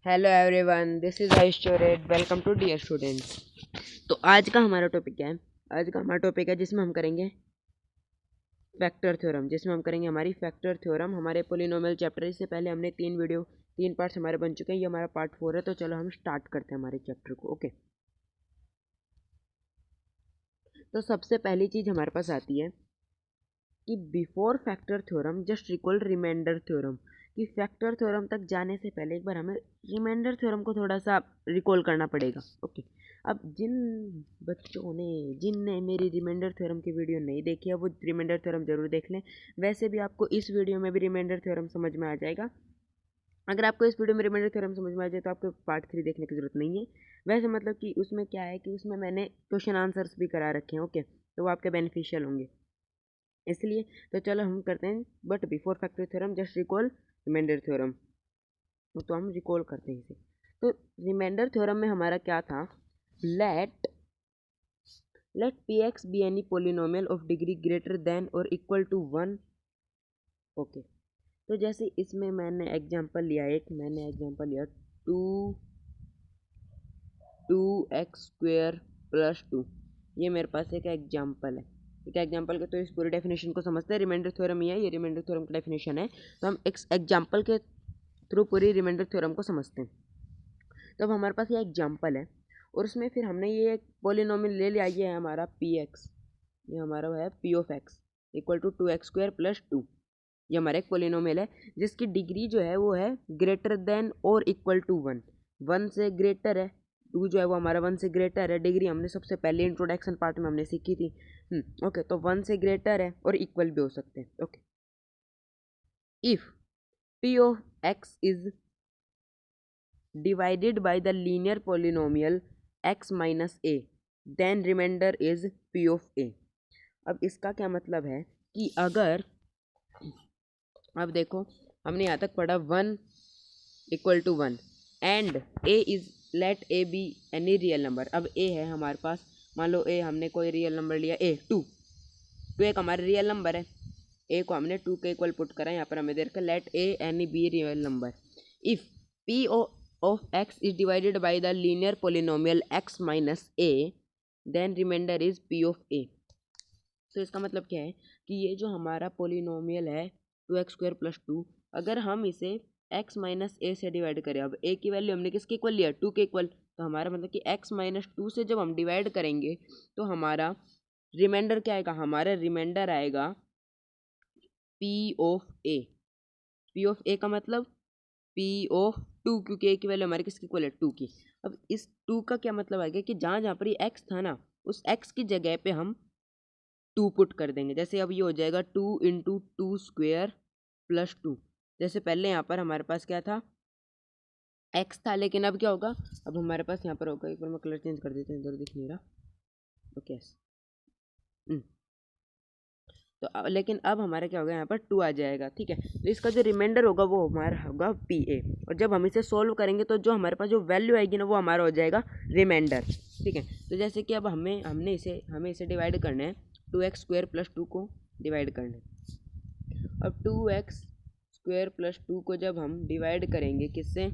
Hello everyone, this is Ayush Chorat. Welcome to dear students. तो आज का हमारा टॉपिक क्या है? आज का हमारा टॉपिक है जिसमें हम करेंगे फैक्टर थ्योरम, जिसमें हम करेंगे हमारी फैक्टर थ्योरम, हमारे पोलिनोमियल चैप्टर। इससे पहले हमने तीन पार्ट्स हमारे बन चुके हैं। ये हमारा पार्ट 4 है। तो चलो हम स्टार्ट करते हैं हमारे चैप्टर को। ओके, तो सबसे पहली चीज़ हमारे पास आती है कि before factor theorem just recall remainder theorem. कि फैक्टर थ्योरम तक जाने से पहले एक बार हमें रिमाइंडर थ्योरम को थोड़ा सा रिकॉल करना पड़ेगा। ओके, अब जिनने मेरी रिमाइंडर थ्योरम की वीडियो नहीं देखी है वो रिमाइंडर थ्योरम जरूर देख लें। वैसे भी आपको इस वीडियो में भी रिमाइंडर थ्योरम समझ में आ जाएगा। अगर आपको इस वीडियो में रिमाइंडर थ्योरम समझ में आ जाए तो आपको पार्ट 3 देखने की जरूरत नहीं है। वैसे मतलब कि उसमें क्या है कि उसमें मैंने क्वेश्चन आंसर्स भी करा रखे हैं। ओके, तो वो आपके बेनिफिशियल होंगे इसलिए। तो चलो हम करते हैं, but before factor theorem just recall remainder theorem. तो हम रिकॉल करते हैं इसे। तो रिमाइंडर थ्योरम में हमारा क्या था? Let let P x be any polynomial of degree greater than और इक्वल टू 1। ओके, तो जैसे इसमें मैंने एग्जांपल लिया two two x square plus 2। ये मेरे पास एक एग्जांपल है। ठीक है, एग्जांपल के तो इस पूरी डेफिनेशन को समझते हैं। रिमाइंडर थ्योरम ही है, ये रिमाइंडर थ्योरम का डेफिनेशन है। तो हम एक एग्जांपल के थ्रू पूरी रिमाइंडर थ्योरम को समझते हैं। तो अब हमारे पास ये एग्जांपल है और उसमें फिर हमने ये एक पोलिनोमियल ले लिया। ये है हमारा पी एक्स, ये हमारा है P of x equal to 2x² plus 2। ये हमारा एक पोलिनोमियल है जिसकी डिग्री जो है वो है ग्रेटर देन और इक्वल टू 1। 1 से ग्रेटर है, 2 जो है वो हमारा 1 से ग्रेटर है। डिग्री हमने सबसे पहले इंट्रोडक्शन पार्ट में हमने सीखी थी। ओके, तो 1 से ग्रेटर है और इक्वल भी हो सकते हैं। Okay, if P of x is divided by the linear polynomial x minus a, then remainder is p of a। अब इसका क्या मतलब है कि अगर, अब देखो, हमने यहाँ तक पढ़ा 1 equal to 1 and a is let a be any real number. अब a है हमारे पास, मान लो a हमने कोई रियल नंबर लिया, a 2 एक हमारा रियल नंबर है। a को हमने 2 के इक्वल पुट करा, यहाँ पर हमें दे रखा let a any be real number. If p of x is divided by the linear polynomial x minus a, then remainder is p of a। तो इसका मतलब क्या है कि ये जो हमारा पोलिनोमियल है 2x² प्लस 2, अगर हम इसे x माइनस ए से डिवाइड करें, अब a की वैल्यू हमने किसके इक्वल लिया? 2 के इक्वल। तो हमारा मतलब कि x माइनस 2 से जब हम डिवाइड करेंगे तो हमारा रिमाइंडर क्या आएगा? हमारा रिमाइंडर आएगा p of a। p of a का मतलब p ऑफ 2, क्योंकि a की वैल्यू हमारी किसकी इक्वल है? 2 की। अब इस 2 का क्या मतलब आ गया कि जहाँ जहाँ पर ये x था ना, उस x की जगह पे हम 2 पुट कर देंगे। जैसे अब ये हो जाएगा 2 इंटू 2² प्लस 2। जैसे पहले यहाँ पर हमारे पास क्या था? x था, लेकिन अब क्या होगा? अब हमारे पास यहाँ पर होगा, एक बार मैं कलर चेंज कर देता हूँ, इधर दिख नहीं रहा। ओके, तो लेकिन अब हमारा क्या होगा? यहाँ पर 2 आ जाएगा। ठीक है, तो इसका जो रिमाइंडर होगा वो हमारा होगा पी ए। और जब हम इसे सोल्व करेंगे तो जो हमारे पास जो वैल्यू आएगी ना वो हमारा हो जाएगा रिमाइंडर। ठीक है, तो जैसे कि अब हमें इसे डिवाइड करना है, 2x² प्लस 2 को डिवाइड करना है। अब 2x² प्लस 2 को जब हम डिवाइड करेंगे किससे?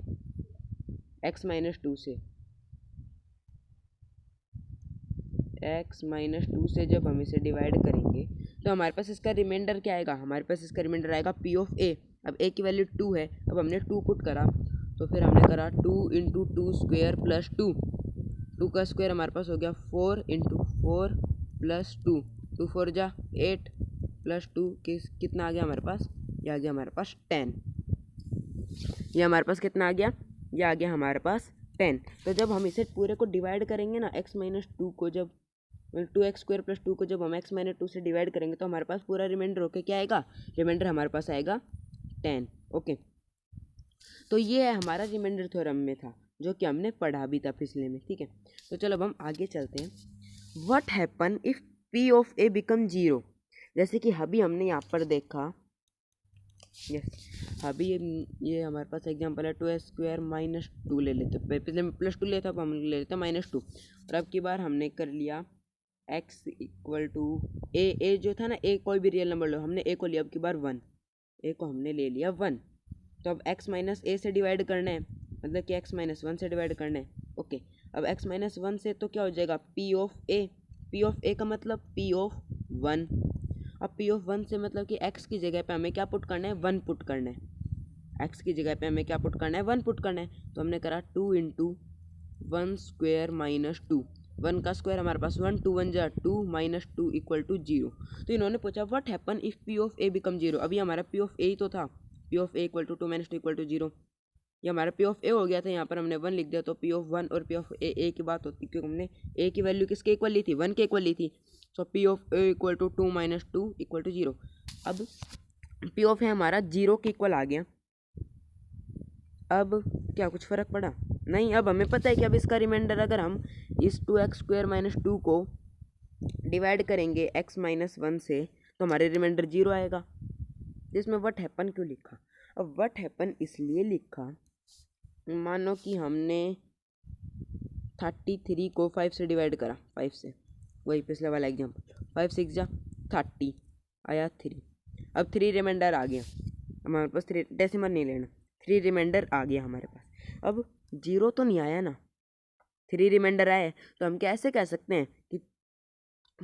x माइनस 2 से। x माइनस 2 से जब हम इसे डिवाइड करेंगे तो हमारे पास इसका रिमाइंडर क्या आएगा? हमारे पास इसका रिमाइंडर आएगा p ऑफ a। अब a की वैल्यू 2 है, अब हमने 2 पुट करा, तो फिर हमने करा 2 इंटू 2² प्लस 2। 2 का स्क्वायर हमारे पास हो गया 4 इंटू 4 प्लस 2। 2 4 जा 8 प्लस 2 कितना आ गया हमारे पास? ये आ गया हमारे पास 10। ये हमारे पास कितना आ गया? ये आ गया हमारे पास 10। तो जब हम इसे पूरे को डिवाइड करेंगे ना, x माइनस 2 को जब 2x² प्लस 2 को जब हम x माइनस 2 से डिवाइड करेंगे तो हमारे पास पूरा रिमाइंडर होके क्या आएगा? रिमाइंडर हमारे पास आएगा 10। ओके, तो ये है हमारा रिमाइंडर थ्योरम में था, जो कि हमने पढ़ा भी था पिछले में। ठीक है, तो चलो अब हम आगे चलते हैं। What happen if p of a become 0? जैसे कि अभी हमने यहाँ पर देखा, यस, अभी ये हमारे पास एग्जांपल है 2x² माइनस 2 ले लेते। पिछले में प्लस 2 लिया था, अब हम ले लेते हैं माइनस 2। और अब की बार हमने कर लिया x इक्वल टू a जो था ना, a कोई भी रियल नंबर लो, हमने a को लिया अब की बार 1, a को हमने ले लिया 1। तो अब x माइनस a से डिवाइड करना है, मतलब कि x माइनस वन से डिवाइड करना है। ओके, अब x माइनस वन से तो क्या हो जाएगा p of a, p of a का मतलब p ऑफ वन। अब p ऑफ वन से मतलब कि x की जगह पे हमें क्या पुट करना है, वन पुट करना है। x की जगह पे हमें क्या पुट करना है, वन पुट करना है। तो हमने करा 2 into one square minus two, one का स्क्वायर हमारे पास वन, टू वन जा two, minus two equal to zero. तो इन्होंने पूछा what happen if P of A become zero. अभी हमारा पी ऑफ ए ही तो था, P of A equal to two minus two equal to zero. ये हमारा पी ऑफ ए हो गया था, यहाँ पर हमने वन लिख दिया। तो पी ऑफ वन और पी ऑफ ए की बात होती, क्योंकि हमने ए की वैल्यू किसके इक्वल ली थी, वन के इक्वल ली थी। So p of A equal to two minus two equal to zero. अब पी ऑफ ए हमारा जीरो के इक्वल आ गया। अब क्या कुछ फ़र्क पड़ा नहीं। अब हमें पता है कि अब इसका रिमाइंडर अगर हम इस two X square minus two को डिवाइड करेंगे एक्स माइनस वन से तो हमारे रिमाइंडर जीरो आएगा। जिसमें व्हाट हैपन क्यों लिखा, अब व्हाट हैपन इसलिए लिखा, मानो कि हमने 33 को 5 से डिवाइड करा, 5 से, वही पिछले वाला एग्जाम्पल, 5 6 जा 30 आया 3। अब 3 रिमाइंडर आ गया हमारे पास, 3 डेसिमल नहीं लेना, 3 रिमाइंडर आ गया हमारे पास। अब जीरो तो नहीं आया ना, 3 रिमाइंडर आए। तो हम कैसे कह सकते हैं कि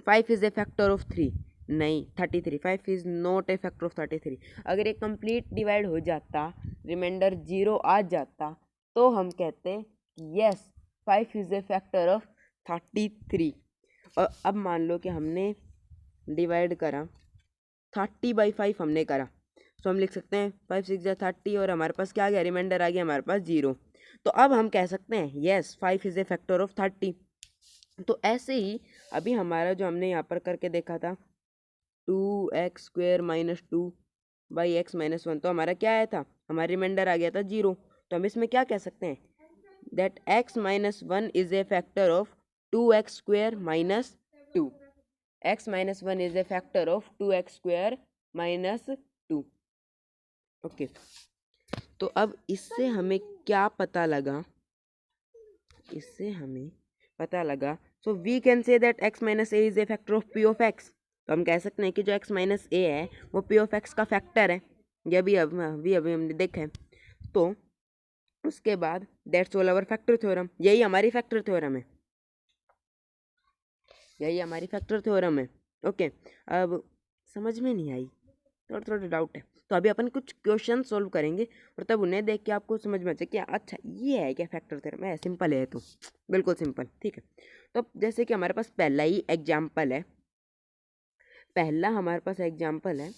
5 इज़ ए फैक्टर ऑफ 3, नहीं 33, 5 is not a factor of 33। अगर ये कंप्लीट डिवाइड हो जाता, रिमाइंडर जीरो आ जाता, तो हम कहते yes 5 is a factor of 33। और अब मान लो कि हमने डिवाइड करा 30/5 हमने करा, तो हम लिख सकते हैं 5 6 जा 30 और हमारे पास क्या आ गया, रिमाइंडर आ गया हमारे पास जीरो। तो अब हम कह सकते हैं yes 5 is a factor of 30। तो ऐसे ही अभी हमारा जो हमने यहाँ पर करके देखा था 2x square minus two by x minus one, तो हमारा क्या आया था, हमारा रिमाइंडर आ गया था जीरो। तो हम इसमें क्या कह सकते हैं, that x minus one is a factor of 2x square minus to, x minus one is a factor of 2x square minus to. Okay, तो अब इससे हमें क्या पता लगा, इससे हमें पता लगा, so we can say that x minus A is a factor of p of x। तो हम कह सकते हैं कि जो x माइनस ए है वो p ऑफ x का फैक्टर है। ये भी अभी हमने देखा है। तो उसके बाद that's all our factor theorem, यही हमारी फैक्टर थ्योरम है, यही हमारी फैक्टर थ्योरम है। ओके, अब समझ में नहीं आई, थोड़ा थोड़ा डाउट है, तो अभी अपन कुछ क्वेश्चन सॉल्व करेंगे और तब उन्हें देख के आपको समझ में आ जाए कि अच्छा ये है क्या फैक्टर थ्योरम है, सिंपल है, तो बिल्कुल सिंपल, ठीक है। तो जैसे कि हमारे पास पहला ही एग्जाम्पल है, पहला हमारे पास एग्जाम्पल है,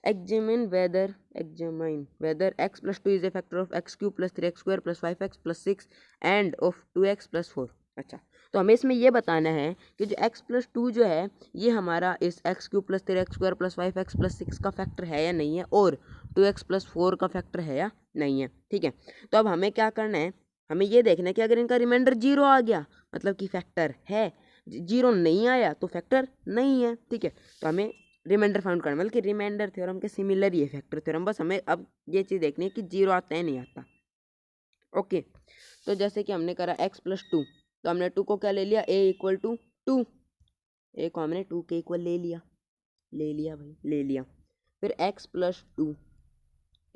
examine whether x plus two is a factor of X cube plus 3x square plus 5x plus 6 and of 2x plus 4। अच्छा, तो हमें इसमें ये बताना है कि जो x प्लस टू जो है ये हमारा इस x cube plus 3x square plus 5x plus 6 का फैक्टर है या नहीं है, और 2x प्लस 4 का फैक्टर है या नहीं है। ठीक है, तो अब हमें क्या करना है, हमें ये देखना है कि अगर इनका रिमाइंडर जीरो आ गया मतलब कि फैक्टर है, जीरो नहीं आया तो फैक्टर नहीं है। ठीक है, तो हमें रिमाइंडर फाउंड करना, मतलब कि रिमाइंडर थ्योरम के सिमिलर ही है फैक्टर थ्योरम, बस हमें अब ये चीज़ देखनी है कि जीरो आता है नहीं आता। ओके, तो जैसे कि हमने करा x प्लस टू, तो हमने टू को क्या ले लिया, a इक्वल टू टू, ए को हमने टू के इक्वल ले लिया, ले लिया भाई ले लिया। फिर x plus two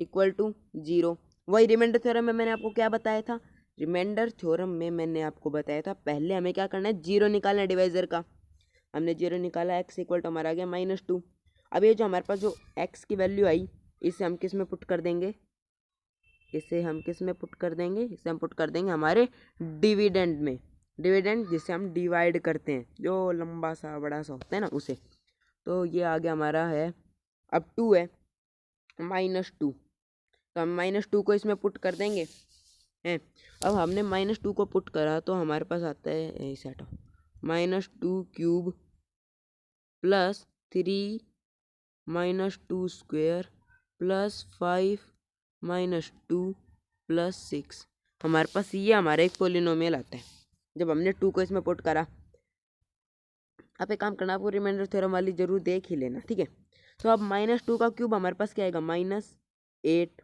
equal to zero, वही रिमाइंडर थ्योरम में मैंने आपको क्या बताया था, रिमाइंडर थ्योरम में मैंने आपको बताया था पहले हमें क्या करना है, जीरो निकालना है डिवाइजर का। हमने जीरो निकाला, x इक्वल टू हमारा आ गया माइनस टू। अब ये जो हमारे पास जो x की वैल्यू आई इसे हम किस में पुट कर देंगे, इसे हम किस में पुट कर देंगे, इसे हम पुट कर देंगे हमारे डिविडेंड में, डिविडेंड जिसे हम डिवाइड करते हैं, जो लंबा सा बड़ा सा होता है ना उसे। तो ये आ गया हमारा है, अब टू है माइनस टू, तो हम माइनस टू को इसमें पुट कर देंगे हैं। अब हमने माइनस टू को पुट करा तो हमारे पास आता है इसे हटाओ, minus two cube plus 3 minus two square plus 5 minus two plus 6। हमारे पास ये हमारा एक पोलिनोमियल आता है जब हमने टू को इसमें पुट करा। आप एक काम करना, आपको रिमाइंडर थ्योरम वाली जरूर देख ही लेना, ठीक है। तो अब माइनस टू का क्यूब हमारे पास क्या आएगा, माइनस 8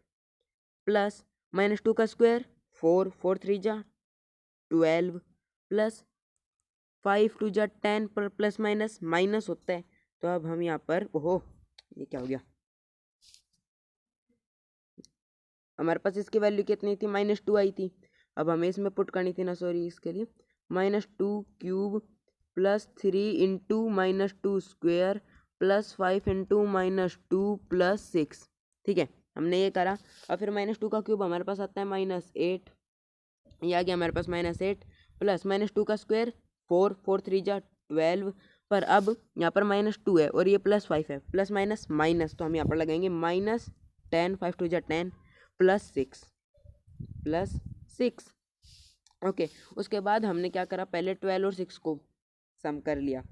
प्लस माइनस टू का स्क्वायर 4, 4 3 जा 12 प्लस 5 2 जा 10 पर प्लस माइनस माइनस होता है। तो अब हम यहाँ पर, ओहो ये क्या हो गया, हमारे पास इसकी वैल्यू कितनी थी, माइनस टू आई थी। अब हमें इसमें पुट करनी थी ना, सॉरी, इसके लिए -2³ plus 3 into -2 square plus 5 into -2 plus 6। ठीक है, हमने ये करा। और फिर -2 का क्यूब हमारे पास आता है -8, ये आ गया हमारे पास -8 प्लस -2 का स्क्वायर 4, 4 3 जा 12। पर अब यहाँ पर -2 है और ये +5 है, प्लस माइनस माइनस, तो हम यहाँ पर लगाएंगे -10, 5 2 जा 10 प्लस 6। ओके, उसके बाद हमने क्या करा, पहले 12 और 6 को सम कर लिया।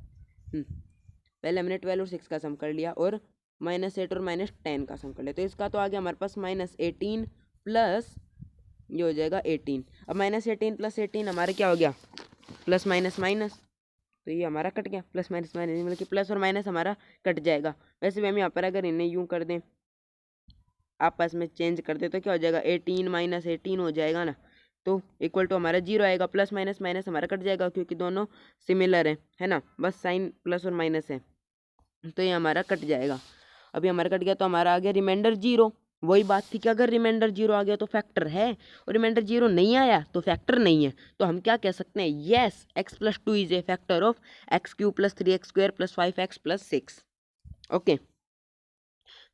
पहले हमने 12 और 6 का सम कर लिया और -8 और -10 का सम कर लिया। तो इसका तो आ गया हमारे पास -18 प्लस ये हो जाएगा 18। अब -18 प्लस 18 हमारा क्या हो गया, प्लस माइनस माइनस, तो ये हमारा कट गया। प्लस माइनस माइनस मतलब कि प्लस और माइनस हमारा कट जाएगा। वैसे भी हम यहाँ पर अगर इन्हें यूँ कर दें, आपस में चेंज कर दे, तो क्या हो जाएगा, 18 माइनस 18 हो जाएगा ना, तो इक्वल टू हमारा 0 आएगा। प्लस माइनस माइनस हमारा कट जाएगा क्योंकि दोनों सिमिलर है ना, बस साइन प्लस और माइनस है, तो ये हमारा कट जाएगा। अभी हमारा कट गया तो हमारा आ गया रिमाइंडर 0। वही बात थी कि अगर रिमाइंडर 0 आ गया तो फैक्टर है, और रिमाइंडर 0 नहीं आया तो फैक्टर नहीं है। तो हम क्या कह सकते हैं, yes x+2 is a factor of x³ plus 3x² plus 5x plus 6। Okay,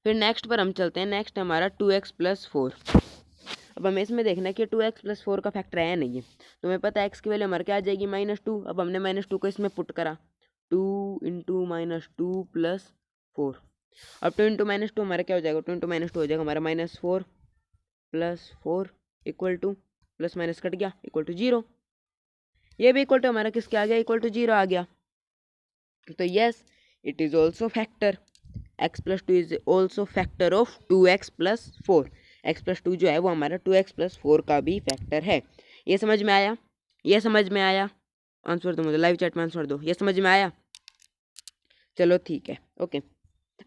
फिर नेक्स्ट पर हम चलते हैं। नेक्स्ट हमारा 2x प्लस 4। अब हमें इसमें देखना है कि 2x प्लस 4 का फैक्टर है नहीं है, तो हमें पता है x की वैल्यू हमारे क्या आ जाएगी, -2। अब हमने -2 को इसमें पुट करा, 2 इंटू -2 प्लस 4। अब 2 इंटू -2 हमारा क्या हो जाएगा, 2 इंटू -2 हो जाएगा हमारा -4 plus 4 equal to, plus minus cut गया, इक्वल टू 0। ये भी इक्वल टू हमारा किसके आ गया, इक्वल टू 0 आ गया। तो yes, it is also factor, x+2 is also factor of 2x plus 4। x+2 जो है वो हमारा 2x प्लस 4 का भी फैक्टर है। ये समझ में आया, ये समझ में आया, आंसर दो मुझे, लाइव चैट में आंसर दो, ये समझ में आया। चलो ठीक है, ओके।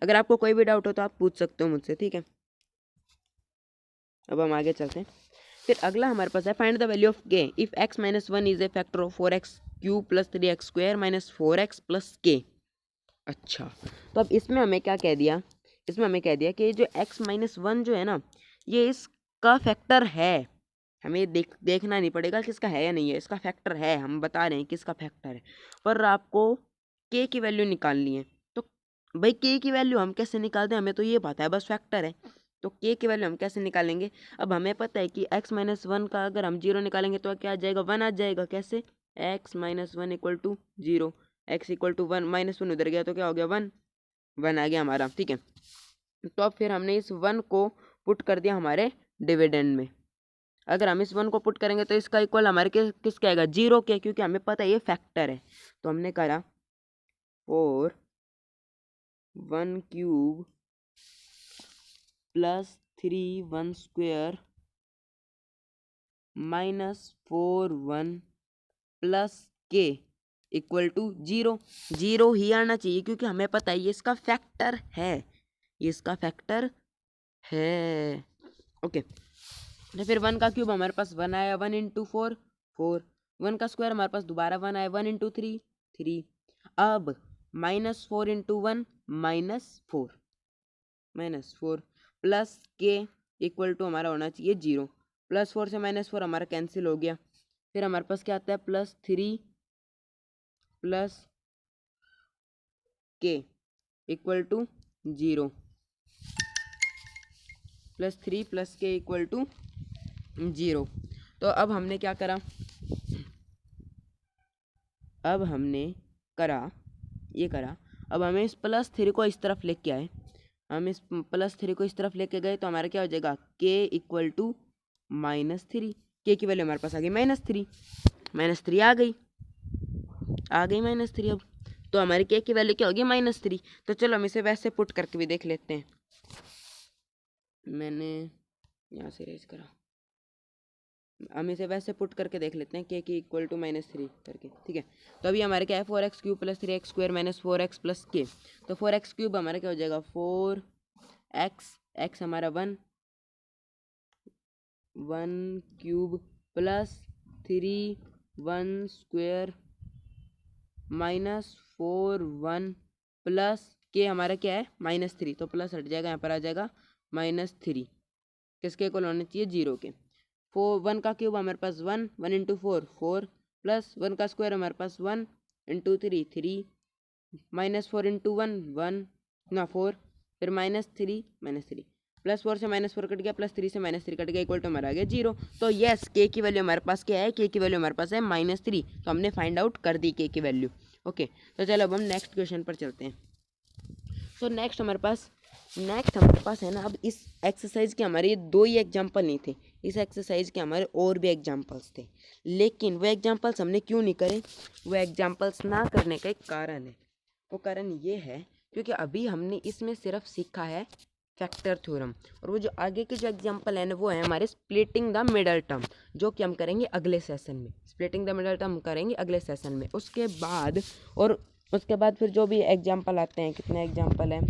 अगर आपको कोई भी डाउट हो तो आप पूछ सकते हो मुझसे, ठीक है। अब हम आगे चलते हैं। फिर अगला हमारे पास है फाइंड द वैल्यू ऑफ के if x minus 1 is a factor of 4x³ plus 3x² minus 4x plus के। अच्छा, तो अब इसमें हमें क्या कह दिया, इसमें हमें कह दिया कि जो x-1 जो है ना, ये इसका फैक्टर है। हमें देखना नहीं पड़ेगा कि इसका है या नहीं है, इसका फैक्टर है, हम बता रहे हैं कि इसका फैक्टर है। पर आपको k की वैल्यू निकालनी है, तो भाई k की वैल्यू हम कैसे निकालते हैं, हमें तो ये पता है बस फैक्टर है, तो k की वैल्यू हम कैसे निकालेंगे। अब हमें पता है कि x-1 का अगर हम 0 निकालेंगे तो क्या आ जाएगा, 1 आ जाएगा। कैसे, x-1 equal to 0, x equal to 1, -1 उधर गया तो क्या हो गया, 1 आ गया हमारा, ठीक है। तो अब फिर हमने इस 1 को पुट कर दिया हमारे डिविडेंड में। अगर हम इस 1 को पुट करेंगे तो इसका इक्वल हमारे किसके आएगा, 0 के, क्योंकि हमें पता है ये फैक्टर है। तो हमने करा 4 1³ प्लस 3 1 स्क्वेयर -4 1 प्लस के इक्वल टू 0। 0 ही आना चाहिए क्योंकि हमें पता है ये इसका फैक्टर है, ये इसका फैक्टर है। ओके, तो फिर 1 का क्यूब हमारे पास 1 आया, 1 इंटू 4 4, 1 का स्क्वायर हमारे पास दोबारा 1 आया, 1 इंटू 3 3। अब -4 इंटू 1 -4 प्लस के इक्वल टू हमारा होना चाहिए 0। +4 से -4 हमारा कैंसिल हो गया। फिर हमारे पास क्या आता है, +3 प्लस के इक्वल टू 0, +3 प्लस के इक्वल टू 0। तो अब हमने क्या करा, अब हमने करा ये करा, अब हमें इस +3 को इस तरफ लेके आए, हम इस +3 को इस तरफ लेके गए तो हमारा क्या हो जाएगा, k इक्वल टू -3। के की वैल्यू हमारे पास आ गई -3, -3 आ गई -3। अब तो हमारी के की वैल्यू क्या होगी, -3। तो चलो हम इसे वैसे पुट करके भी देख लेते हैं। मैंने यहाँ से रेज करा, हम इसे वैसे पुट करके देख लेते हैं, के की इक्वल टू -3 करके, ठीक है। तो अभी हमारे क्या है, 4x³ plus 3x² minus 4x plus के। तो 4x³ हमारा क्या हो जाएगा, 4x हमारा 1 1³ प्लस 3 1 स्क्वेयर -4 1 प्लस के हमारा क्या है, -3, तो प्लस हट जाएगा, यहाँ पर आ जाएगा -3, किसके इक्वल होना चाहिए, 0 के। 1 का क्यूब हमारे पास 1, 1 इंटू 4 प्लस 1 का स्क्वायर हमारे पास 1 इंटू 3 माइनस 4 इंटू 1 ना 4, फिर -3 प्लस 4 से -4 कट गया, प्लस 3 से -3 कट गया, इक्वल टू हमारा आ गया 0। तो यस के की वैल्यू हमारे पास क्या है, के की वैल्यू हमारे पास है -3। तो हमने फाइंड आउट कर दी के की वैल्यू। ओके, तो चलो अब हम नेक्स्ट क्वेश्चन पर चलते हैं। तो नेक्स्ट हमारे पास है ना, अब इस एक्सरसाइज के हमारे 2 ही एग्जाम्पल नहीं थे, इस एक्सरसाइज के हमारे और भी एग्जाम्पल्स थे, लेकिन वो एग्जाम्पल्स हमने क्यों नहीं करे, वो एग्जाम्पल्स ना करने का एक कारण है। वो कारण ये है क्योंकि अभी हमने इसमें सिर्फ सीखा है फैक्टर थ्योरम, और वो जो आगे के जो एग्जाम्पल है ना वो है हमारे स्प्लिटिंग द मिडल टर्म, जो कि हम करेंगे अगले सेशन में। स्प्लिटिंग द मिडल टर्म करेंगे अगले सेशन में। उसके बाद फिर जो भी एग्जाम्पल आते हैं, कितने एग्जाम्पल हैं,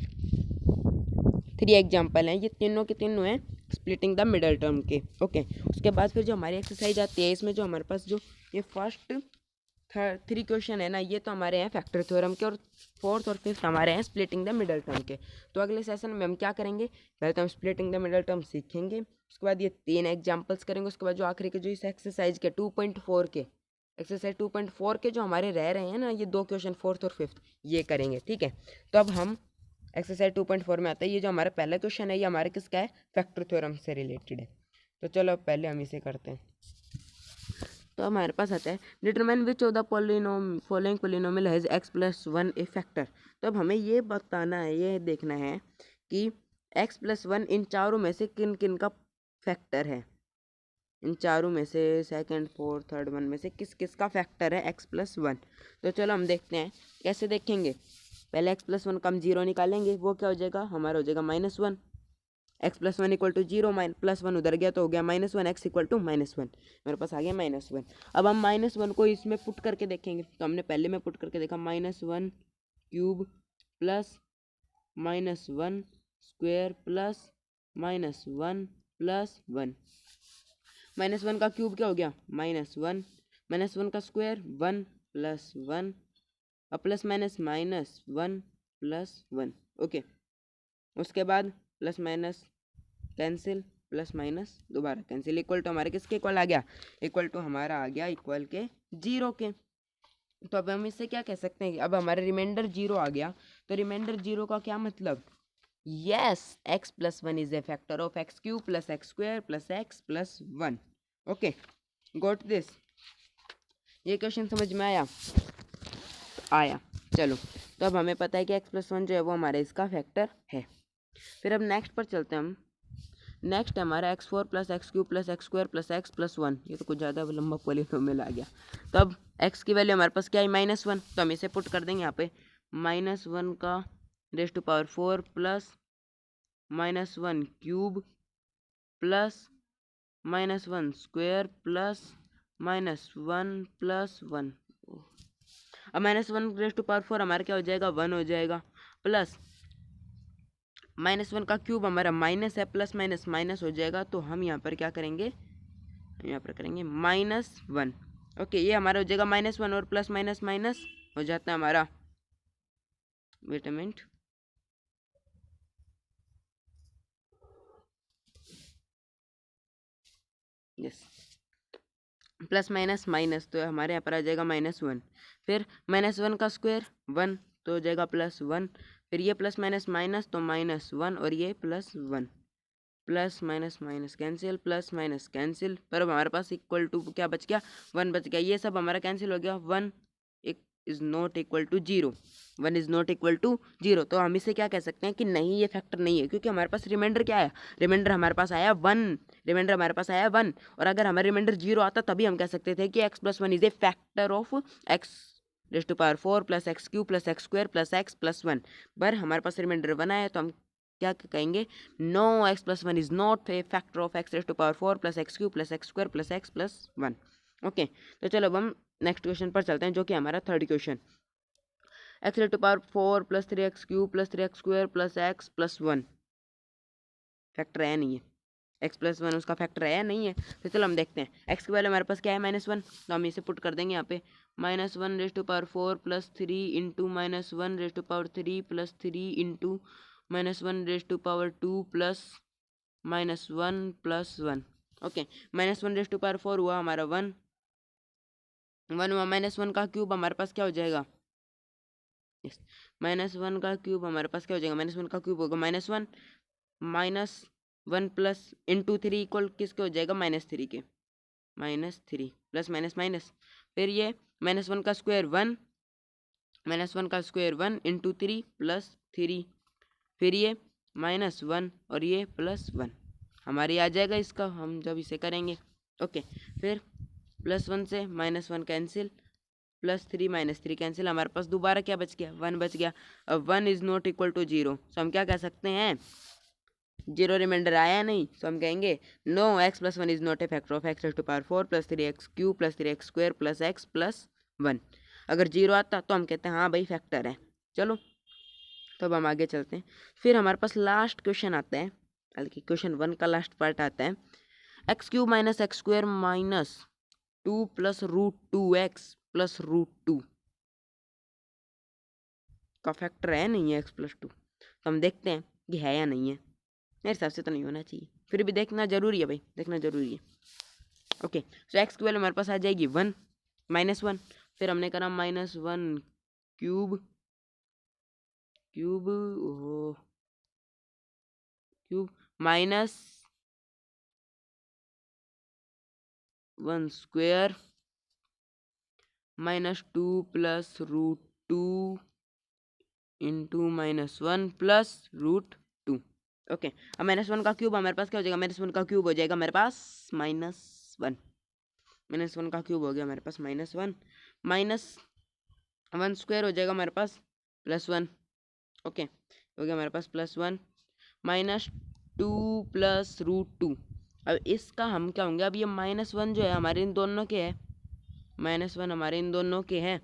3 एग्जाम्पल हैं, ये तीनों के तीनों हैं स्प्लिटिंग द मिडल टर्म के। ओके, उसके बाद फिर जो हमारी एक्सरसाइज आती है, इसमें जो हमारे पास जो ये फर्स्ट 3 क्वेश्चन है ना, ये तो हमारे हैं फैक्टर थ्योरम के, और 4th और 5th हमारे हैं स्प्लिटिंग द मिडल टर्म के। तो अगले सेशन में हम क्या करेंगे, पहले तो हम स्प्लिटिंग द मिडल टर्म सीखेंगे, उसके बाद ये 3 एग्जाम्पल्स करेंगे, उसके बाद जो आखिरी के जो इस एक्सरसाइज के 2.4 के एक्सरसाइज 2.4 के जो हमारे रह रहे हैं ना, ये 2 क्वेश्चन 4th और 5th ये करेंगे। ठीक है, तो अब हम एक्सरसाइज 2.4 में आता है, ये जो हमारा पहला क्वेश्चन है ये हमारे किसका है, फैक्टर थ्योरम से रिलेटेड है। तो चलो पहले हम इसे करते हैं। तो हमारे पास आता है determine which of the following polynomial has x+1 A factor. तो अब हमें ये बताना है, ये देखना है कि x+1 इन चारों में से किन किन का फैक्टर है, इन चारों में से सेकंड फोर्थ थर्ड वन में से किस किस का फैक्टर है x+1। तो चलो हम देखते हैं कैसे देखेंगे। पहले x+1 का हम 0 निकालेंगे, वो क्या हो जाएगा, हमारा हो जाएगा -1, x+1 इक्वल टू 0, +1 उधर गया तो हो गया -1, x इक्वल टू -1, मेरे पास आ गया -1। अब हम -1 को इसमें पुट करके देखेंगे, तो हमने पहले में पुट करके देखा, -1 cube plus -1 square plus -1 plus 1। -1 का क्यूब क्या हो गया, -1, -1 का स्क्वायर 1 प्लस 1, और प्लस माइनस -1 प्लस 1। ओके, उसके बाद plus minus cancel, plus minus दोबारा कैंसिल, इक्वल टू हमारे किसके इक्वल आ गया, इक्वल टू हमारा आ गया इक्वल के 0 के। तो अब हम इससे क्या कह सकते हैं कि अब हमारे रिमाइंडर 0 आ गया। तो रिमाइंडर 0 का क्या मतलब, yes x+1 is a factor of x³ plus x² plus x+1। Okay, got this, ये क्वेश्चन समझ में आया। चलो, तो अब हमें पता है कि x+1 जो है वो हमारे इसका फैक्टर है। फिर अब नेक्स्ट पर चलते हैं हम। नेक्स्ट हमारा x4 plus x³ plus x² plus x+1, ये तो कुछ ज़्यादा लंबा पॉलीनोमियल आ गया। तो अब x की वैल्यू हमारे पास क्या है, -1, तो हम इसे पुट कर देंगे यहाँ पे, -1 का (4) plus -1 cube plus -1 square plus -1 plus 1। अब (1) हमारा क्या हो जाएगा, 1 हो जाएगा, प्लस -1 का क्यूब हमारा माइनस है, प्लस माइनस माइनस हो जाएगा, तो हम यहाँ पर क्या करेंगे, यहाँ पर करेंगे -1। ओके, ये हमारा हो जाएगा -1 और प्लस माइनस माइनस हो जाता है हमारा, wait a minute, yes, plus minus minus, तो हमारे यहाँ पर आ जाएगा -1, फिर -1 का स्क्वायर 1, तो हो जाएगा +1, फिर ये प्लस माइनस माइनस तो -1 और ये +1, plus minus minus cancel, plus minus cancel, पर अब हमारे पास इक्वल टू क्या बच गया, 1 बच गया, ये सब हमारा कैंसिल हो गया, 1 is not equal to 0, 1 is not equal to 0। तो हम इसे क्या कह सकते हैं कि नहीं, ये फैक्टर नहीं है, क्योंकि हमारे पास रिमाइंडर क्या है, रिमाइंडर हमारे पास आया 1, रिमाइंडर हमारे पास आया 1, और अगर हमारा रिमाइंडर 0 आता तभी हम कह सकते थे कि x+1 is a factor of x⁴ plus x³ plus x² plus x+1, पर हमारे पास रिमाइंडर 1 आया तो हम क्या कहेंगे, no, x+1 is not a factor of x⁴ plus x³ plus x² plus x+1। Okay, तो चलो अब हम नेक्स्ट क्वेश्चन पर चलते हैं, जो कि हमारा third question, x⁴ plus 3x³ plus 3x² plus x+1 factor है नहीं है, x+1 उसका फैक्टर है नहीं है। तो चलो हम देखते हैं, x के वैल्यू हमारे पास क्या है, -1, तो हम इसे पुट कर देंगे यहाँ पे, -1⁴ plus 3 into -1⁴ plus 3 into -1⁴ plus -1 plus 1। Okay, -1⁴ हुआ हमारा 1 1 हुआ, -1 का क्यूब हमारे पास क्या हो जाएगा, यस, -1 का क्यूब हमारे पास क्या हो जाएगा, -1 का क्यूब होगा -1 -1 प्लस इंटू 3 इक्वल किसके हो जाएगा, -3 के, -3 प्लस माइनस माइनस, फिर ये -1 का स्क्वायर 1 -1 का स्क्वायर 1 इंटू 3 प्लस 3, फिर ये -1 और ये +1 हमारी आ जाएगा इसका, हम जब इसे करेंगे। ओके, फिर +1 से -1 कैंसिल, +3 -3 कैंसिल, हमारे पास दोबारा क्या बच गया, 1 बच गया। अब 1 इज़ नॉट इक्वल टू 0, सो हम क्या कह सकते हैं, 0 रिमाइंडर आया नहीं, सो हम कहेंगे no x + 1 is not a factor of x⁴ + 3x³ + 3x² + x + 1। अगर 0 आता तो हम कहते हैं हाँ भाई फैक्टर है। चलो तो अब हम आगे चलते हैं। फिर हमारे पास लास्ट क्वेश्चन आता है, बल्कि क्वेश्चन 1 का लास्ट पार्ट आता है, x³ - x² - 2 + √2x + √2 का फैक्टर है नहीं है x + 2, तो हम देखते हैं कि है या नहीं है। मेरे हिसाब से तो नहीं होना चाहिए, फिर भी देखना जरूरी है भाई, देखना जरूरी है। ओके, सो x की वैल्यू हमारे पास आ जाएगी 1 -1, फिर हमने करा -1 cube cube cube -1 square -2 + √2 into -1 + √2। Okay, अब -1 का क्यूब हमारे पास क्या हो जाएगा, -1 का क्यूब हो जाएगा हमारे पास -1 -1 का क्यूब हो गया हमारे पास -1 -1 स्क्वायर हो जाएगा हमारे पास +1। ओके, हो गया हमारे पास +1 -2 + √2। अब इसका हम क्या होंगे, अब ये -1 जो है हमारे इन दोनों के है, -1 हमारे इन दोनों के हैं।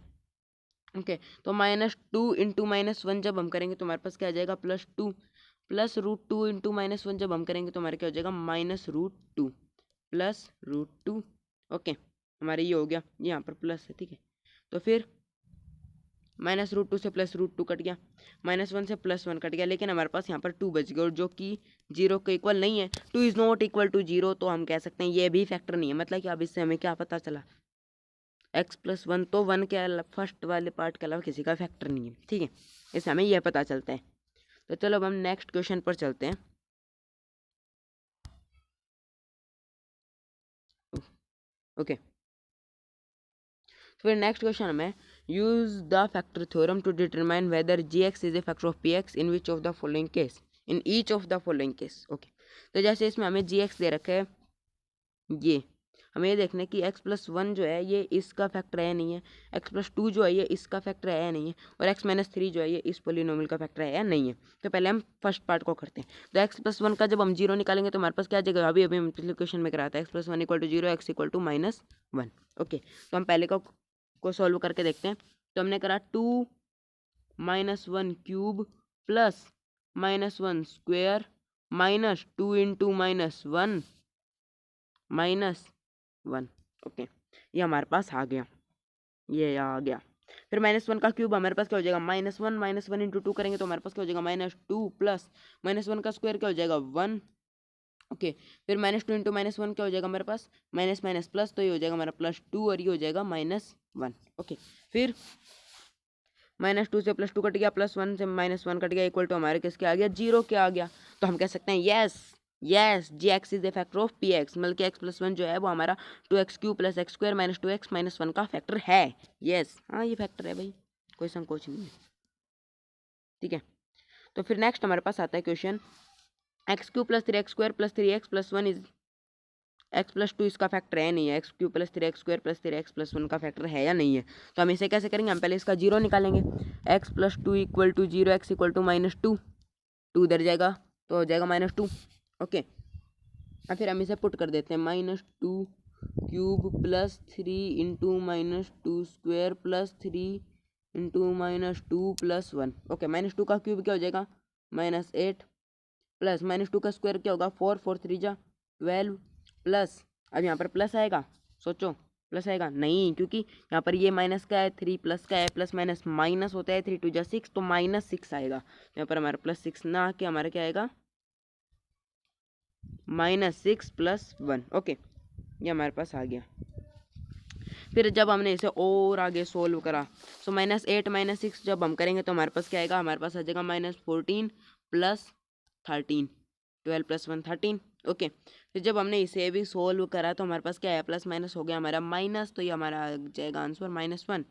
ओके, तो -2 इंटू -1 जब हम करेंगे तो हमारे पास क्या आ जाएगा, +2 + √2 इंटू -1 जब हम करेंगे तो हमारे क्या हो जाएगा, -√2 + √2। ओके, हमारे ये हो गया, ये यहाँ पर प्लस है, ठीक है। तो फिर -√2 से +√2 कट गया, -1 से +1 कट गया, लेकिन हमारे पास यहाँ पर 2 बच गया, और जो कि 0 के इक्वल नहीं है, 2 इज़ नॉट इक्वल टू 0, तो हम कह सकते हैं ये भी फैक्टर नहीं है। मतलब कि अब इससे हमें क्या पता चला, x + 1 तो 1 के फर्स्ट वाले पार्ट के अलावा किसी का फैक्टर नहीं है, ठीक है, इससे हमें यह पता चलता है। तो चलो अब हम नेक्स्ट क्वेश्चन पर चलते हैं। ओके, फिर नेक्स्ट क्वेश्चन हमें use the factor theorem to determine whether gx is a factor of px in which of the following case, in each of the following case. Okay, तो जैसे इसमें हमें gx दे रखा है, ये हमें ये देखना है कि x + 1 जो है ये इसका फैक्टर है नहीं है, x + 2 जो है ये इसका फैक्टर है नहीं है, और x - 3 जो है ये इस पोलिनोमियल का फैक्टर है या नहीं है। तो पहले हम फर्स्ट पार्ट को करते हैं। तो x + 1 का जब हम 0 निकालेंगे तो हमारे पास क्या आ जाएगा, अभी अभी हम पिछले क्वेश्चन में कराया था, x + 1 = 0, x = -1। ओके, तो हम पहले को सॉल्व करके देखते हैं। तो हमने करा 2 -1 cube plus -1 square -2 into -1 -1। Okay, ये हमारे पास आ गया, ये आ गया। फिर -1 का क्यूब हमारे पास क्या हो जाएगा, -1 इंटू 2 करेंगे तो हमारे पास क्या हो जाएगा, -2 प्लस -1 का स्क्वायर क्या हो जाएगा, 1। ओके, फिर -2 इंटू -1 क्या हो जाएगा हमारे पास, माइनस माइनस प्लस, तो ये हो जाएगा हमारा +2 और ये हो जाएगा -1। ओके, फिर -2 से +2 कट गया, +1 से -1 कट गया, इक्वल टू हमारे किसके आ गया, 0 के आ गया। तो हम कह सकते हैं yes gx is the factor of px, मतलब कि x + 1 जो है वो हमारा 2x³ + x² - 2x - 1 का फैक्टर है। यस, हाँ ये फैक्टर है भाई, कोई संकोच नहीं है, ठीक है। तो फिर नेक्स्ट हमारे पास आता है question, x³ + 3x² + 3x + 1 is x + 2 इसका फैक्टर है नहीं है, x³ + 3x² + 3x + 1 का फैक्टर है या नहीं है। तो हम इसे कैसे करेंगे, हम पहले इसका 0 निकालेंगे, x + 2 = 0, x = -2, 2 इधर जाएगा तो हो जाएगा -2। ओके, और फिर हम इसे पुट कर देते हैं, -2 cube plus 3 into -2 square plus 3 into -2 + 1। Okay, -2 का क्यूब क्या हो जाएगा, -8 प्लस -2 का स्क्वायर क्या होगा, 4 4 3 जा 12 प्लस, अब यहाँ पर प्लस आएगा, सोचो प्लस आएगा नहीं, क्योंकि यहाँ पर ये माइनस का है, 3 प्लस का है, प्लस माइनस माइनस होता है, 3 2 जा 6, तो -6 आएगा। यहाँ पर हमारा +6 ना आके हमारा क्या आएगा, -6 + 1। ओके, ये हमारे पास आ गया। फिर जब हमने इसे और आगे सोल्व करा, सो -8 -6 जब हम करेंगे तो हमारे पास क्या आएगा, हमारे पास आ जाएगा -14 + 13, 12 + 1 13। ओके, फिर जब हमने इसे भी सोल्व करा तो हमारे पास क्या है, प्लस माइनस हो गया हमारा माइनस, तो ये हमारा आ जाएगा आंसर -1।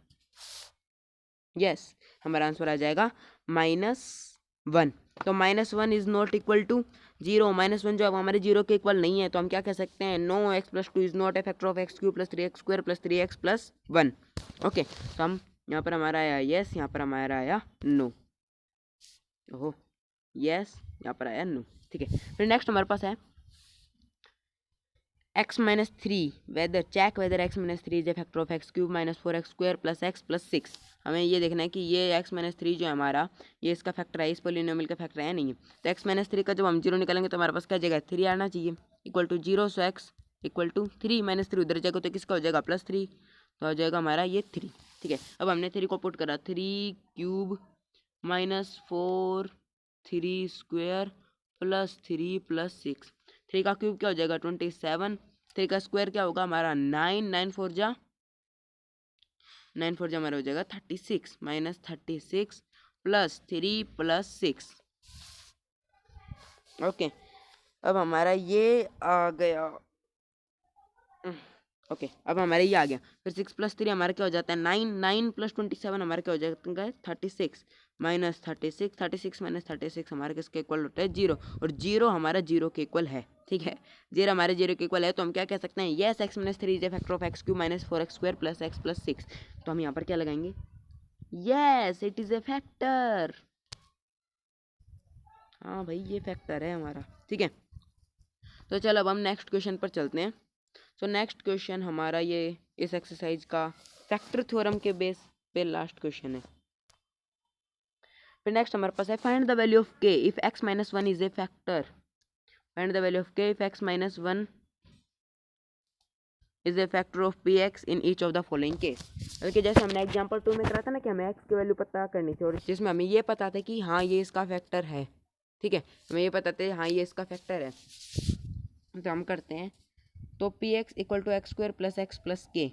यस, हमारा आंसर आ जाएगा -1। तो -1 इज नॉट इक्वल टू 0। -1 जो अब हमारे 0 के इक्वल नहीं है, तो हम क्या कह सकते हैं, no x + 2 is not a factor of x³ + 3x² + 3x + 1। Okay, तो हम यहाँ पर हमारा आया यस, यहाँ पर हमारा आया नो। ओहो, यस, यहाँ पर आया नो। ठीक है, फिर नेक्स्ट हमारे पास है x - 3 whether check whether x - 3 is a factor of x³ - 4x² + x + 6। हमें ये देखना है कि ये x - 3 जो है हमारा, ये इसका फैक्टर है, इस पोलिनोमियल का फैक्टर है नहीं है। तो x - 3 का जब हम 0 निकालेंगे तो हमारे पास क्या जाएगा, 3 आना चाहिए, equal to 0। So x equal to 3 - 3 उधर जाएगा तो किसका हो जाएगा, +3, तो हो जाएगा हमारा ये 3। ठीक है, अब हमने 3 को पुट करा, 3³ - 4 3² + 3 + 6। 3 का क्यूब क्या हो जाएगा, 27। 3 का स्क्वायर क्या होगा हमारा, 9। 9 4 जा हमारा हो जाएगा 36, -36 + 3 + 6। ओके, अब हमारा ये आ गया। ओके, अब हमारे ये आ गया। फिर 6 + 3 हमारा क्या हो जाता है, 9। 9 + 27 हमारा क्या हो जाएगा, 36 -36 36 - 36 हमारे किसके इक्वल होता है, 0। और 0 हमारा 0 के इक्वल है। ठीक है, 0 हमारे 0 के इक्वल है, तो हम क्या कह सकते हैं, yes x - 3 is a factor of x³ - 4x² + x + 6। तो हम यहाँ पर क्या लगाएंगे, yes it is a factor. हाँ भाई, ये फैक्टर है हमारा। ठीक है, तो चलो अब हम नेक्स्ट क्वेश्चन पर चलते हैं। सो नेक्स्ट क्वेश्चन हमारा ये इस एक्सरसाइज का फैक्टर थ्योरम के बेस पे लास्ट क्वेश्चन है। फिर नेक्स्ट हमारे पास है, find the value of k if x - 1 is a factor. Find the value of k if x - 1 is a factor of px in each of the following case. बल्कि जैसे हमने example 2 में करा था ना, कि हमें x की वैल्यू पता करनी थी, और जिसमें हमें ये पता था कि हाँ ये इसका फैक्टर है। ठीक है, हमें ये पता था हाँ ये इसका फैक्टर है, तो हम करते हैं। तो px equal to x² + x + k।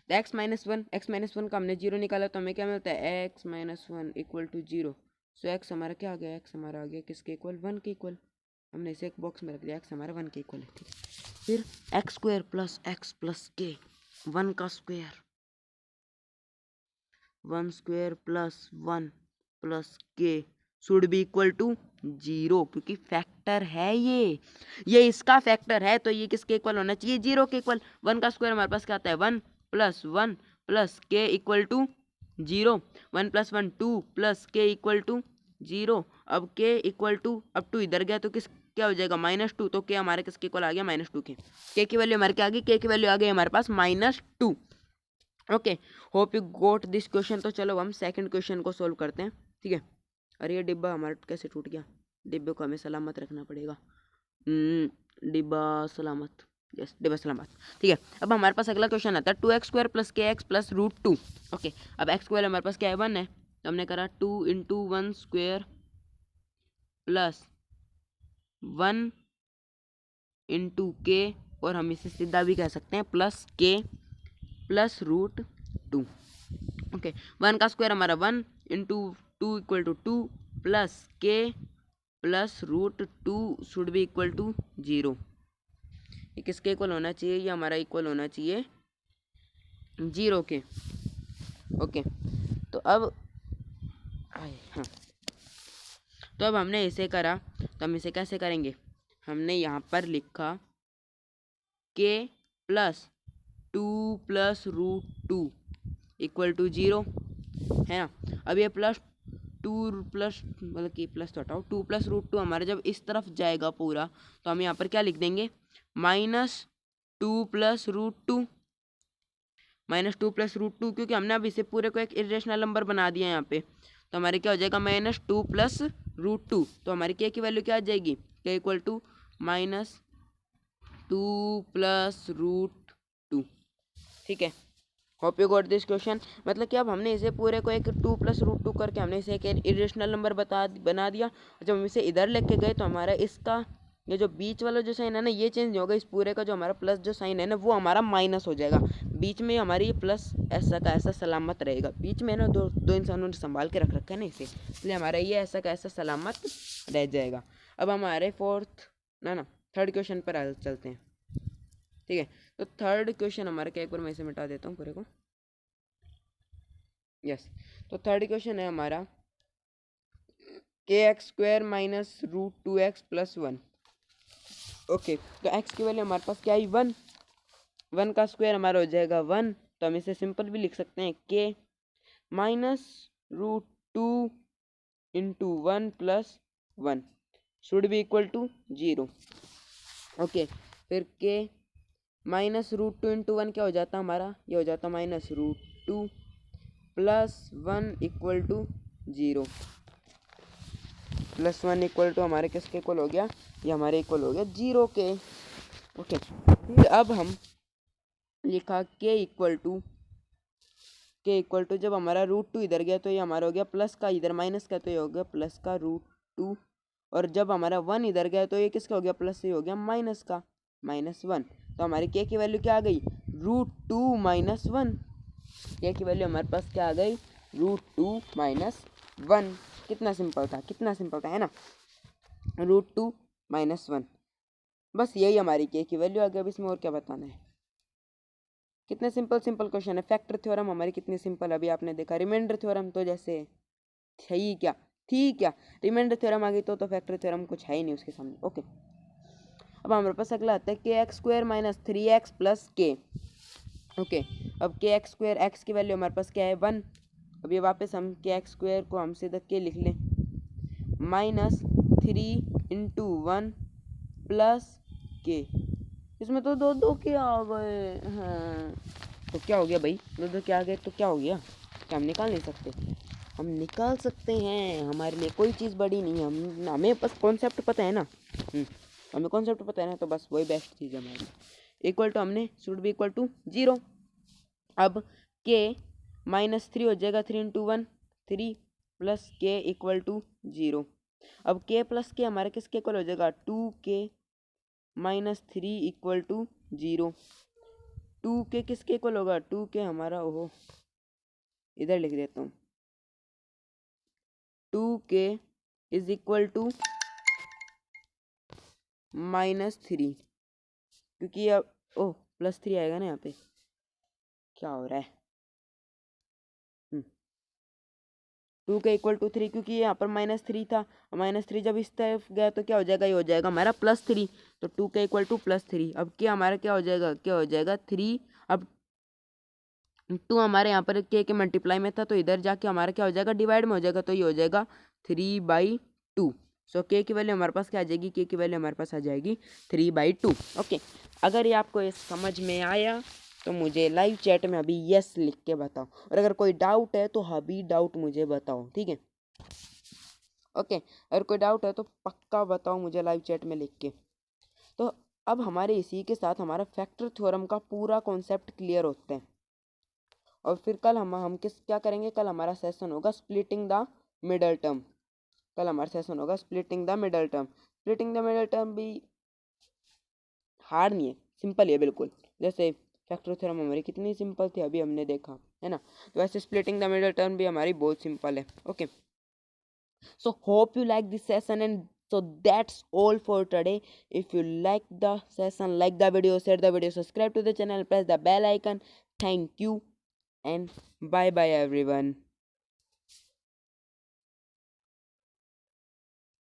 तो x - 1 का हमने 0 निकाला, तो हमें क्या मिलता है, x - 1 equal to 0। So x हमारा क्या आ गया, x हमारा आ गया किसके इक्वल, 1 के इक्वल। हमने इसे एक बॉक्स में रख दिया, x हमारा 1 के इक्वल है। ठीक है, फिर x² + x + k, 1 का square, 1² + 1 + k should be equal to 0, क्योंकि फैक्टर है ये इसका फैक्टर है, तो ये किसके इक्वल होना चाहिए, 0 के इक्वल। 1 का स्क्वायर हमारे पास क्या आता है, 1 + 1 + k equal to 0। 1 + 1 2 + k equal to 0। अब k इक्वल टू, अब 2 इधर गया तो किस क्या हो जाएगा, -2। तो k हमारे किसके इक्वल आ गया, -2 के। k की वैल्यू हमारे क्या आ गई, k की वैल्यू आ गई हमारे पास -2। Okay, hope you got this question. तो चलो हम सेकंड क्वेश्चन को सोल्व करते हैं। ठीक है, अरे ये डिब्बा हमारा कैसे टूट गया, डिब्बे को हमें सलामत रखना पड़ेगा। डिब्बा सलामत, यस डिब्बा सलामत। ठीक है, अब हमारे पास अगला क्वेश्चन आता है, 2x² + kx + √2। ओके, अब x स्क्वायर हमारे पास क्या है, 1 है, तो हमने करा 2 × 1² + 1 × k, और हम इसे सीधा भी कह सकते हैं +k + √2। ओके, 1 का स्क्वायर हमारा 1 × 2 equal to 2 + k + √2 should be equal to 0। ये किसके इक्वल होना चाहिए, ये हमारा इक्वल होना चाहिए 0 के। ओके, तो अब हाँ, तो अब हमने इसे करा, तो हम इसे कैसे करेंगे, हमने यहाँ पर लिखा k + 2 + √2 इक्वल टू 0 है ना। अब ये +2 प्लस मतलब कि प्लस तो हटाओ, 2 + √2 हमारा जब इस तरफ जाएगा पूरा, तो हम यहाँ पर क्या लिख देंगे, -2 + √2, -2 + √2, क्योंकि हमने अब इसे पूरे को एक इरेशनल नंबर बना दिया यहाँ पे। तो हमारे क्या हो जाएगा, -2 + √2। तो हमारी k की वैल्यू क्या आ जाएगी, k इक्वल टू -2 + √2। ठीक है, hope you got this question. मतलब कि अब हमने इसे पूरे को एक 2 + √2 करके हमने इसे एक इरेशनल नंबर बना दिया। जब हम इसे इधर लेके गए तो हमारा इसका ये जो बीच वाला जो साइन है ना ये चेंज नहीं होगा। इस पूरे का जो हमारा प्लस जो साइन है ना वो हमारा माइनस हो जाएगा। बीच में हमारी ये प्लस ऐसा का ऐसा सलामत रहेगा। बीच में ना दो इंसानों ने संभाल के रख रखा है ना इसे, इसलिए हमारा ये ऐसा का ऐसा सलामत रह जाएगा। अब हमारे फोर्थ ना थर्ड क्वेश्चन पर चलते हैं। ठीक है, तो थर्ड क्वेश्चन हमारा क्या, एक बार मैं इसे मिटा देता हूँ पूरे को। यस, तो थर्ड क्वेश्चन है हमारा kx² - √2x + 1। ओके, तो x की वैल्यू हमारे पास क्या आई 1, 1 का स्क्वायर हमारा हो जाएगा 1। तो हम इसे सिंपल भी लिख सकते हैं k -√2 × 1 + 1 should be equal to 0। Okay, फिर k -√2 × 1 क्या हो जाता है हमारा, ये हो जाता -√2 + 1 = 0। +1 इक्वल टू हमारे किसके इक्वल हो गया, ये हमारे इक्वल हो गया 0 के। ओके, फिर अब हम लिखा k इक्वल टू जब हमारा √2 इधर गया तो ये हमारा हो गया प्लस का, इधर माइनस का तो ये हो गया प्लस का √2। और जब हमारा 1 इधर गया तो ये किसका हो गया, प्लस से हो गया माइनस का -1। तो हमारी k की वैल्यू क्या आ गई, √2 - 1। k की वैल्यू हमारे पास क्या आ गई, √2 - 1। कितना सिंपल था है ना, √2 - 1। बस यही हमारी k की वैल्यू आ गई। अब इसमें और क्या बताना है, कितने सिंपल क्वेश्चन है। फैक्टर थ्योरम हमारी कितनी सिंपल, अभी आपने देखा। रिमाइंडर थ्योरम तो जैसे थी क्या रिमाइंडर थ्योरम आ गई तो फैक्टर थ्योरम कुछ है ही नहीं उसके सामने। ओके, अब हमारे पास अगला आता है kx² - 3x + k। ओके, अब kx² x की वैल्यू हमारे पास क्या है 1। अब ये वापस हम kx² को हम सीधा k लिख लें -3 × 1 + k। इसमें तो दो क्या आ गए हैं, तो क्या हो गया भाई, दो क्या आ गए तो क्या हो गया, क्या हम निकाल नहीं सकते, हम निकाल सकते हैं। हमारे लिए कोई चीज़ बड़ी नहीं है, हमें बस कॉन्सेप्ट पता है ना। हमें कॉन्सेप्ट पता है ना, तो बस वही बेस्ट चीज़ है हमारी। इक्वल टू हमने शुड बी इक्वल टू 0। अब k -3 हो जाएगा 3 × 1 3 + k = 0। अब k + k हमारे किसके इक्वल हो जाएगा, 2k -3 = 0। 2k किसके इक्वल होगा, 2k हमारा, ओहो इधर लिख देता हूँ, 2k = -3, क्योंकि अब ओह +3 आएगा ना यहाँ पे, क्या हो रहा है, 2k = 3, क्योंकि यहाँ पर -3 था। -3 जब इस तरफ गया तो क्या हो जाएगा, ये हो जाएगा हमारा +3। तो 2k = +3। अब क्या हमारा क्या हो जाएगा 3। अब 2 हमारे यहाँ पर k के मल्टीप्लाई में था तो इधर जाके हमारा क्या हो जाएगा, डिवाइड में हो जाएगा, तो ये हो जाएगा 3/2। सो k की वैल्यू हमारे पास क्या आ जाएगी, k की वैल्यू हमारे पास आ जाएगी 3/2। ओके, अगर ये आपको ये समझ में आया तो मुझे लाइव चैट में अभी यस लिख के बताओ, और अगर कोई डाउट है तो अभी डाउट मुझे बताओ, ठीक है। ओके, अगर कोई डाउट है तो पक्का बताओ मुझे लाइव चैट में लिख के। तो अब हमारे इसी के साथ हमारा फैक्टर थ्योरम का पूरा कॉन्सेप्ट क्लियर होता है। और फिर कल हम क्या करेंगे, कल हमारा सेशन होगा स्प्लिटिंग द मिडल टर्म। कल हमारा सेशन होगा splitting the middle term. Splitting the middle term भी हार्ड नहीं है, सिंपल है बिल्कुल। जैसे फैक्टर थ्योरम हमारी कितनी सिंपल थी अभी हमने देखा है ना, तो वैसे स्प्लिटिंग द मिडल टर्म भी हमारी बहुत सिंपल है। Okay, so hope you like this session, and so that's all for today. If you like the session, like the video, share the video, subscribe to the channel, press the bell icon. Thank you and bye bye everyone.